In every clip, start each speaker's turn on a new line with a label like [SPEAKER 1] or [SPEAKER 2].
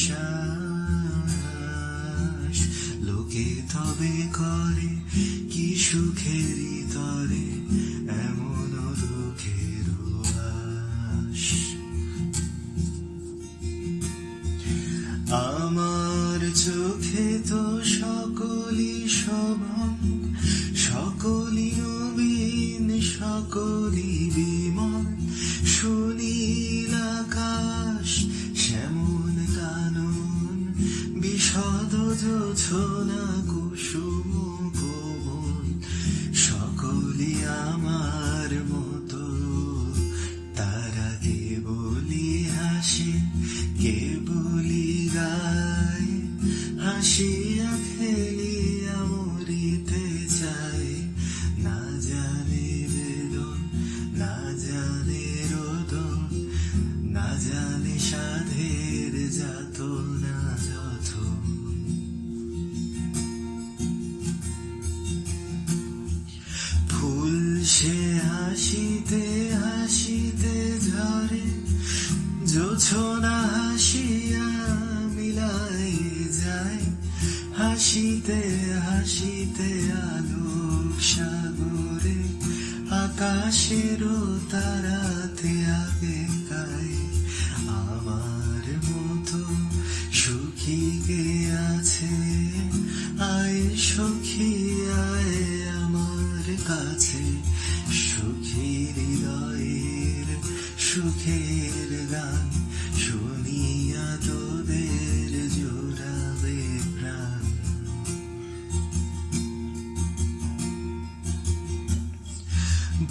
[SPEAKER 1] শ্বাস লোকে তবে করে কি সুখেরই তরে এমন দুঃখের আশ। আমার চোখে তো সকলই শোভন, সকলই নবীন, সকলই বিমল, সুনীল আকাশ শ্যামল কানন, বিশদ জোছনা কুসুম ভুবন, সকলই আমার মতো। তারা কেবলি হাসে, কেবলি গায়, হাসিয়া ফেলিয়া মরিতে চায়। না জানে বেদন, না জানে রোদন, না জানে সাধের যাতনা যত। ফুল সে হাসিতে হাসিতে ঝরে, জোছনা হাসিয়া মিলাই যায়। হাসিতে হাসিতে আলোক সাগরে, আকাশেরও তারাতে আগে গায়। আমার মতো সুখী কে আছে, আয় সখী আয় আমার কাছে। সুখী হৃদয়ের সুখের গান শুনিয়া তোদের জোড়াবে প্রাণ।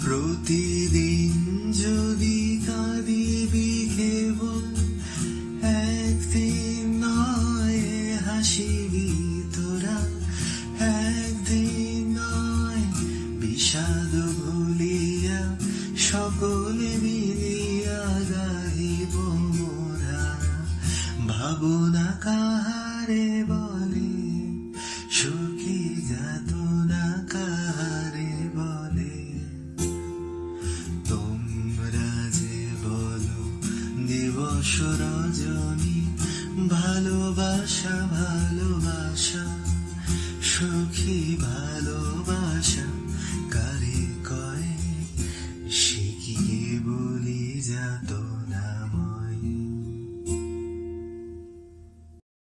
[SPEAKER 1] প্রতিদিন যদি কাঁদিবি কেবল, একদিন নয় হাসিবি তোরা। একদিন নয় বিষাদ ভুলিয়া, সকলে মিলিয়া গাহিব মোরা। ভাবনা কাহারে বলে, সুখী যাতনা কাহারে বলে। তোমরা যে বলো দিবস